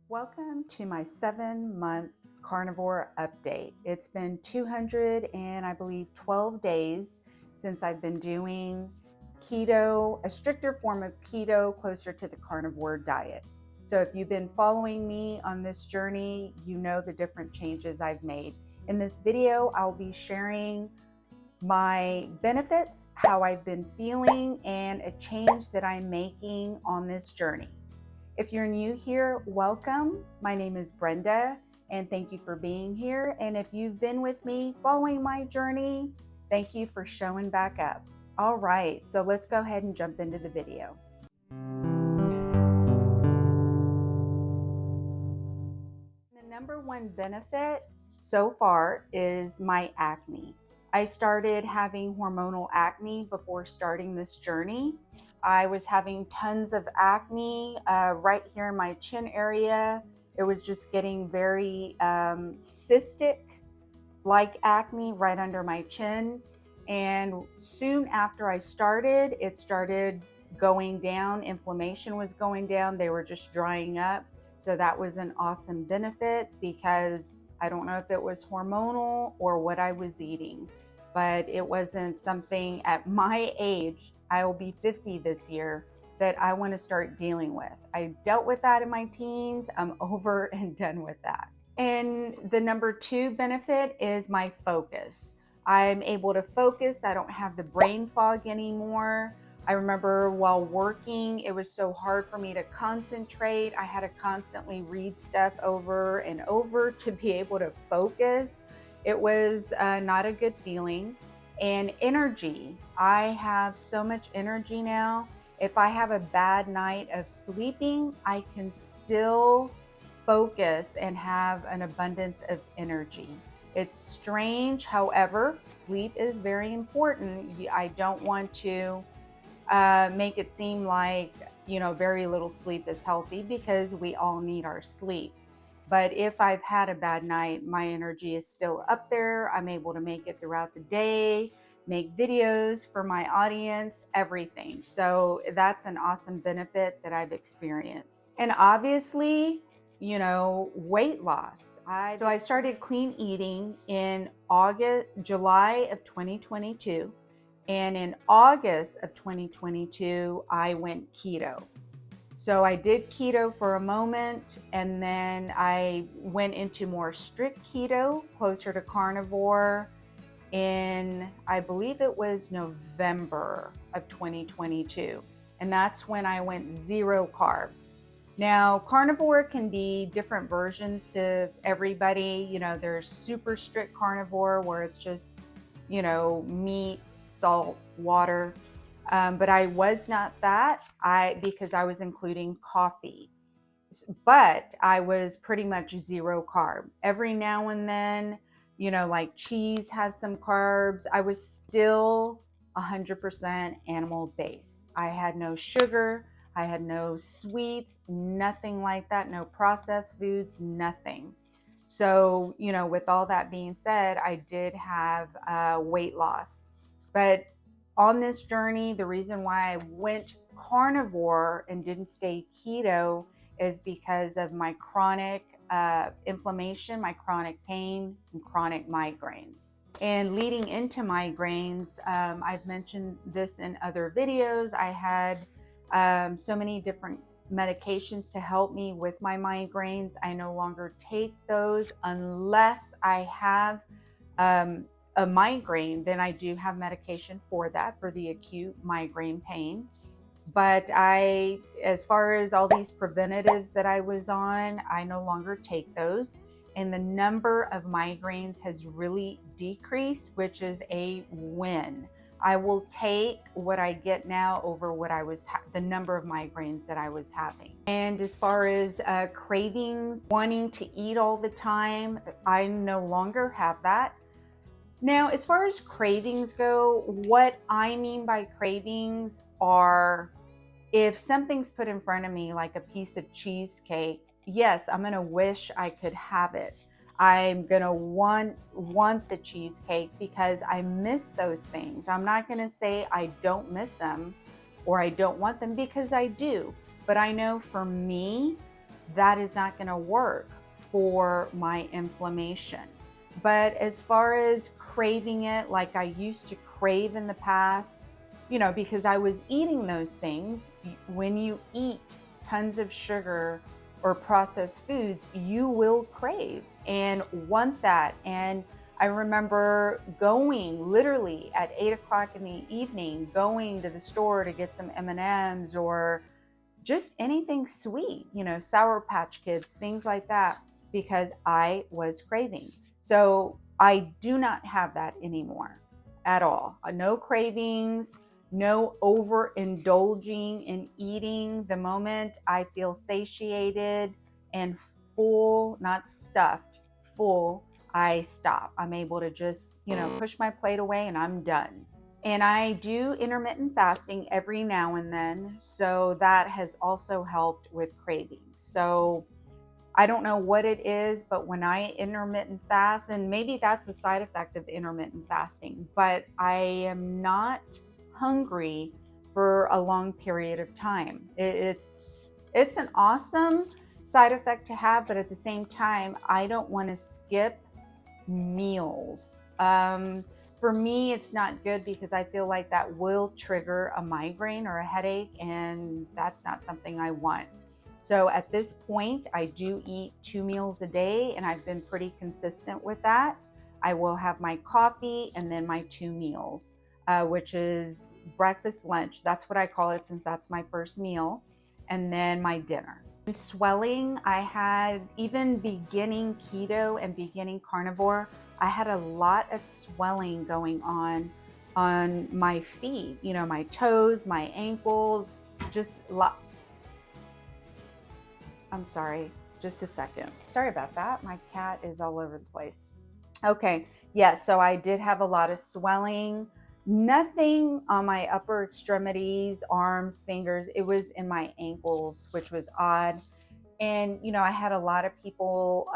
Welcome to my 7-month carnivore update. It's been 200 and I believe 12 days since I've been doing keto, a stricter form of keto closer to the carnivore diet. So if you've been following me on this journey, you know the different changes I've made. In this video, I'll be sharing my benefits, how I've been feeling, and a change that I'm making on this journey. If you're new here, welcome. My name is Brenda, and thank you for being here. And if you've been with me following my journey, thank you for showing back up. All right, so let's go ahead and jump into the video. The number one benefit so far is my acne. I started having hormonal acne before starting this journey. I was having tons of acne right here in my chin area. It was just getting very cystic like acne right under my chin. And soon after I started, it started going down. Inflammation was going down. They were just drying up. So that was an awesome benefit because I don't know if it was hormonal or what I was eating, but it wasn't something at my age, I will be 50 this year, that I want to start dealing with. I dealt with that in my teens. I'm over and done with that. And the number two benefit is my focus. I'm able to focus. I don't have the brain fog anymore. I remember while working, it was so hard for me to concentrate. I had to constantly read stuff over and over to be able to focus. It was not a good feeling. And energy. I have so much energy now. If I have a bad night of sleeping, I can still focus and have an abundance of energy. It's strange, however, sleep is very important. I don't want to make it seem like, very little sleep is healthy, because we all need our sleep. But if I've had a bad night, my energy is still up there. I'm able to make it throughout the day, make videos for my audience, everything. So that's an awesome benefit that I've experienced. And obviously, weight loss. So I started clean eating in July of 2022. And in August of 2022, I went keto. So I did keto for a moment, and then I went into more strict keto, closer to carnivore, in, I believe it was November of 2022. And that's when I went zero carb. Now, carnivore can be different versions to everybody. There's super strict carnivore where it's just, meat, salt, water. But I was not that, because I was including coffee. But I was pretty much zero carb. Every now and then, like cheese has some carbs. I was still 100% animal based. I had no sugar. I had no sweets, nothing like that, no processed foods, nothing. So, with all that being said, I did have weight loss. But on this journey, the reason why I went carnivore and didn't stay keto is because of my chronic inflammation, my chronic pain, and chronic migraines. And leading into migraines, I've mentioned this in other videos. I had so many different medications to help me with my migraines. I no longer take those unless I have a migraine. Then I do have medication for that, for the acute migraine pain. But as far as all these preventatives that I was on, I no longer take those. And the number of migraines has really decreased, which is a win. I will take what I get now over what the number of migraines that I was having. And as far as cravings, wanting to eat all the time, I no longer have that. Now, as far as cravings go, what I mean by cravings are, if something's put in front of me, like a piece of cheesecake, yes, I'm gonna wish I could have it. I'm gonna want the cheesecake because I miss those things. I'm not gonna say I don't miss them or I don't want them, because I do. But I know for me, that is not going to work for my inflammation. But as far as craving it like I used to crave in the past, you know, because I was eating those things, when you eat tons of sugar or processed foods, you will crave and want that. And I remember going literally at 8 o'clock in the evening, going to the store to get some M&Ms or just anything sweet, you know, Sour Patch Kids, things like that, because I was craving. So I do not have that anymore at all. No cravings, no overindulging in eating. The moment I feel satiated and full, not stuffed, full, I stop. I'm able to just, you know, push my plate away and I'm done. And I do intermittent fasting every now and then, so that has also helped with cravings. So I don't know what it is, but when I intermittent fast, and maybe that's a side effect of intermittent fasting, but I am not hungry for a long period of time. It's an awesome side effect to have, but at the same time, I don't want to skip meals. For me, it's not good because I feel like that will trigger a migraine or a headache, and that's not something I want. So at this point, I do eat 2 meals a day, and I've been pretty consistent with that. I will have my coffee and then my 2 meals, which is breakfast, lunch. That's what I call it since that's my first meal, and then my dinner. Swelling, I had, even beginning keto and beginning carnivore, I had a lot of swelling going on my feet, you know, my toes, my ankles, just I'm sorry, just a second. Sorry about that. My cat is all over the place. Okay, yeah, so I did have a lot of swelling. Nothing on my upper extremities, arms, fingers. It was in my ankles, which was odd. And, you know, I had a lot of people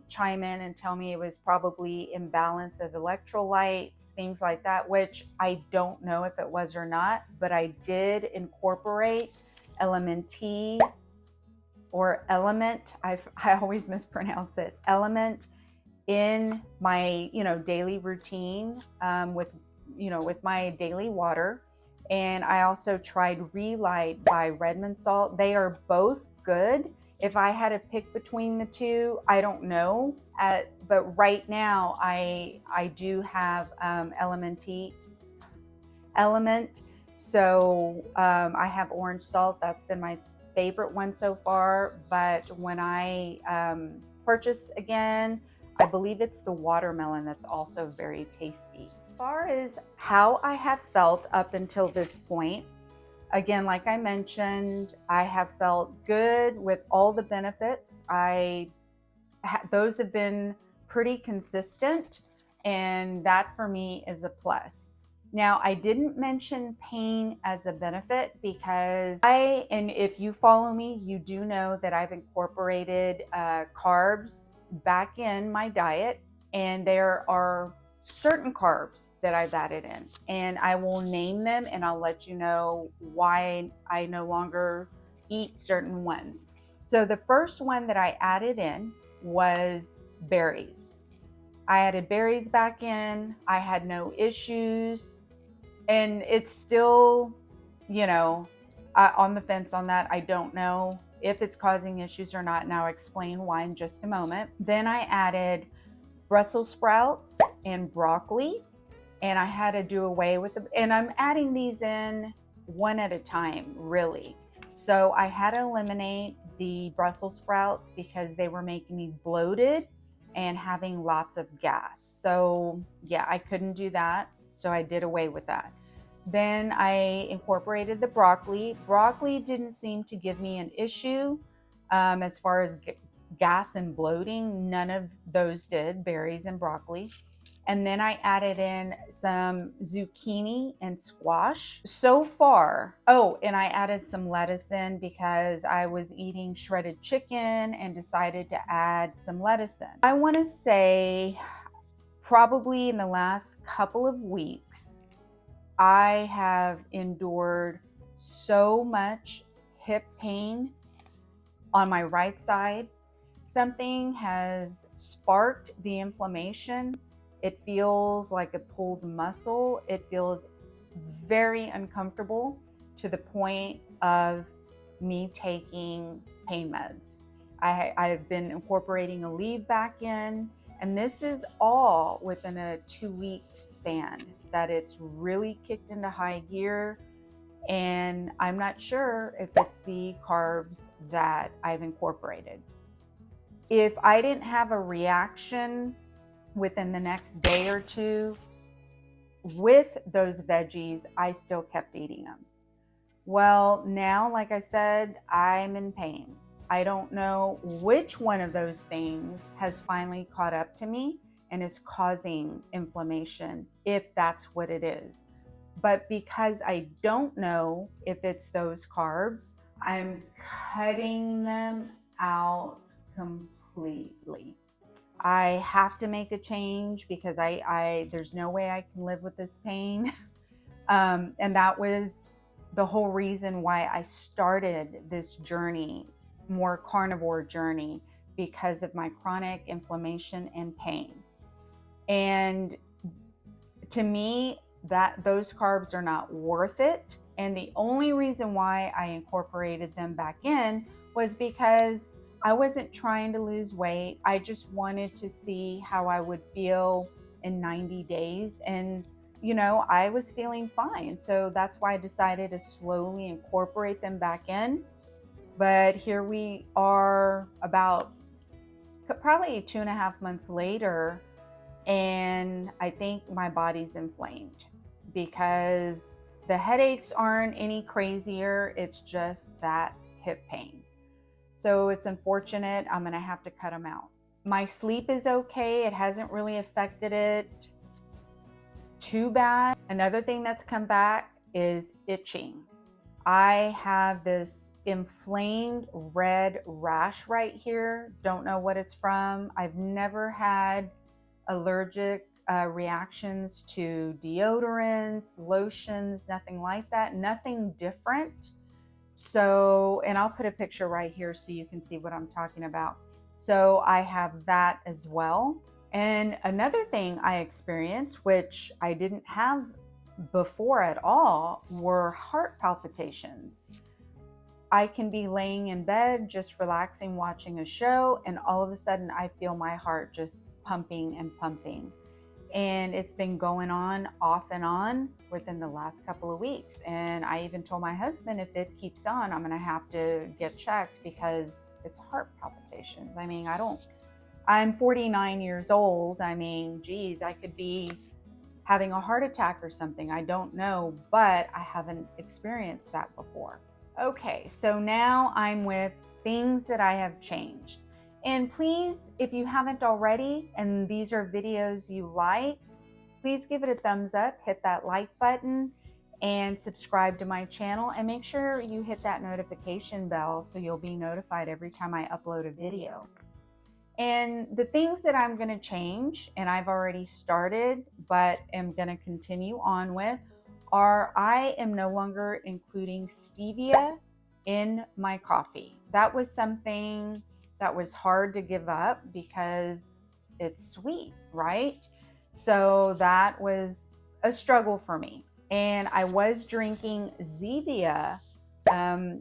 chime in and tell me it was probably imbalance of electrolytes, things like that, which I don't know if it was or not, but I did incorporate LMNT or element. I always mispronounce it, element, in my, you know, daily routine with, you know, with my daily water. And I also tried Relight by Redmond Salt. They are both good. If I had to pick between the two, I don't know. But right now, I do have LMNT element. So I have orange salt. That's been my favorite one so far. But when I purchase again, I believe it's the watermelon that's also very tasty. As far as how I have felt up until this point, again, like I mentioned, I have felt good with all the benefits. Those have been pretty consistent, and that for me is a plus. Now, I didn't mention pain as a benefit because and if you follow me, you do know that I've incorporated carbs back in my diet, and there are certain carbs that I've added in, and I will name them and I'll let you know why I no longer eat certain ones. So the first one that I added in was berries. I added berries back in. I had no issues. And it's still, you know, on the fence on that. I don't know if it's causing issues or not, and I'll explain why in just a moment. Then I added Brussels sprouts and broccoli, and I had to do away with them. And I'm adding these in one at a time, really. So I had to eliminate the Brussels sprouts because they were making me bloated and having lots of gas. So yeah, I couldn't do that. So I did away with that. Then I incorporated the broccoli. Broccoli didn't seem to give me an issue as far as gas and bloating. None of those did, berries and broccoli. And then I added in some zucchini and squash. So far, oh, and I added some lettuce in because I was eating shredded chicken and decided to add some lettuce in. I want to say probably in the last couple of weeks, I have endured so much hip pain on my right side. Something has sparked the inflammation. It feels like a pulled muscle. It feels very uncomfortable to the point of me taking pain meds. I've been incorporating Aleve back in, and this is all within a 2-week span that it's really kicked into high gear. And I'm not sure if it's the carbs that I've incorporated. If I didn't have a reaction within the next day or two with those veggies, I still kept eating them. Well, now, like I said, I'm in pain. I don't know which one of those things has finally caught up to me and is causing inflammation, if that's what it is. But because I don't know if it's those carbs, I'm cutting them out completely. I have to make a change because there's no way I can live with this pain. And that was the whole reason why I started this journey, more carnivore journey, because of my chronic inflammation and pain. And to me, those carbs are not worth it. And the only reason why I incorporated them back in was because I wasn't trying to lose weight. I just wanted to see how I would feel in 90 days. And, you know, I was feeling fine. So that's why I decided to slowly incorporate them back in. But here we are about probably 2.5 months later, and I think my body's inflamed because the headaches aren't any crazier. It's just that hip pain. So it's unfortunate. I'm going to have to cut them out. My sleep is okay. It hasn't really affected it too bad. Another thing that's come back is itching. I have this inflamed red rash right here. Don't know what it's from. I've never had allergic reactions to deodorants, lotions, nothing like that, nothing different. So, and I'll put a picture right here so you can see what I'm talking about. So I have that as well. And another thing I experienced, which I didn't have before at all, were heart palpitations. I can be laying in bed, just relaxing, watching a show, and all of a sudden I feel my heart just pumping and pumping. And it's been going on off and on within the last couple of weeks. And I even told my husband, if it keeps on, I'm going to have to get checked because it's heart palpitations. I mean, I'm 49 years old. I mean, geez, I could be having a heart attack or something. I don't know, but I haven't experienced that before. Okay, so now I'm with things that I have changed. And please, if you haven't already, and these are videos you like, please give it a thumbs up, hit that like button, and subscribe to my channel. And make sure you hit that notification bell so you'll be notified every time I upload a video. And the things that I'm going to change, and I've already started, but am going to continue on with, are I am no longer including stevia in my coffee. That was something that was hard to give up because it's sweet, right? So that was a struggle for me. And I was drinking Zevia,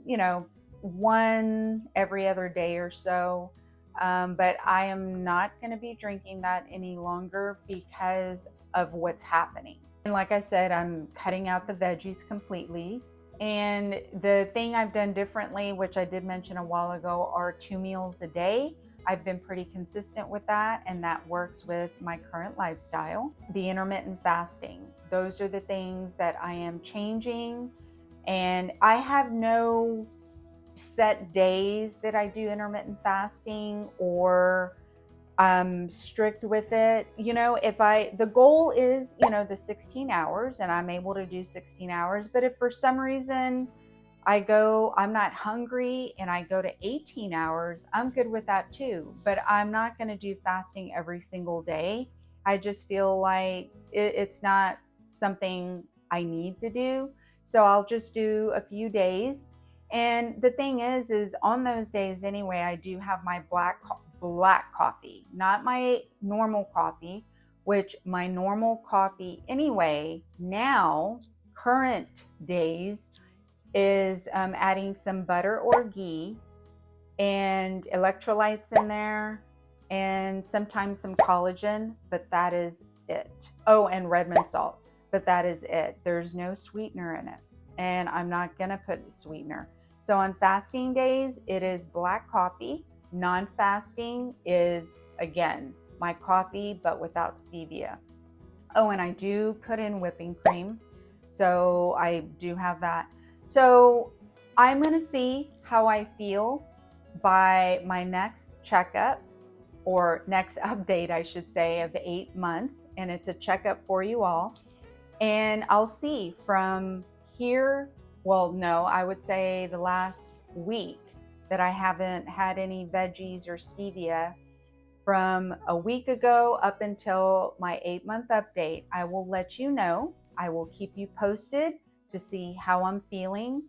you know, one every other day or so. But I am not going to be drinking that any longer because of what's happening. And like I said, I'm cutting out the veggies completely. And the thing I've done differently, which I did mention a while ago, are 2 meals a day. I've been pretty consistent with that, and that works with my current lifestyle. The intermittent fasting, those are the things that I am changing. And I have no set days that I do intermittent fasting or strict with it. You know, the goal is, you know, the 16 hours and I'm able to do 16 hours. But if for some reason I'm not hungry and I go to 18 hours, I'm good with that too. But I'm not going to do fasting every single day. I just feel like it's not something I need to do. So I'll just do a few days. And the thing is on those days anyway, I do have my black coffee, not my normal coffee, which my normal coffee anyway, now, current days, is adding some butter or ghee and electrolytes in there and sometimes some collagen, but that is it. Oh, and Redmond salt, but that is it. There's no sweetener in it, and I'm not gonna put sweetener. So on fasting days, it is black coffee. Non-fasting is, again, my coffee, but without stevia. Oh, and I do put in whipping cream. So I do have that. So I'm gonna see how I feel by my next checkup, or next update, I should say, of 8 months. And it's a checkup for you all. And I'll see from here, well, no, I would say the last week that I haven't had any veggies or stevia. From a week ago up until my 8-month update, I will let you know. I will keep you posted to see how I'm feeling,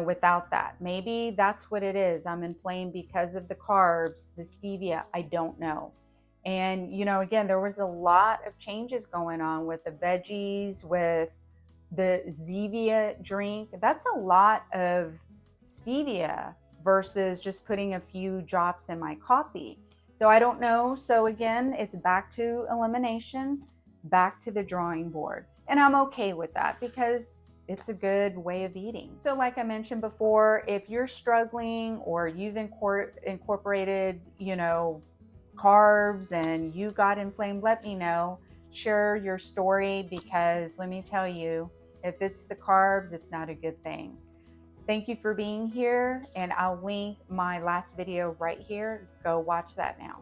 without that. Maybe that's what it is. I'm inflamed because of the carbs, the stevia. I don't know. And, again, there was a lot of changes going on with the veggies, with the Zevia drink. That's a lot of stevia versus just putting a few drops in my coffee. So I don't know. So again, it's back to elimination, back to the drawing board. And I'm okay with that because it's a good way of eating. So like I mentioned before, if you're struggling or you've incorporated, carbs and you got inflamed, let me know. Share your story, because let me tell you, if it's the carbs, it's not a good thing. Thank you for being here, and I'll link my last video right here. Go watch that now.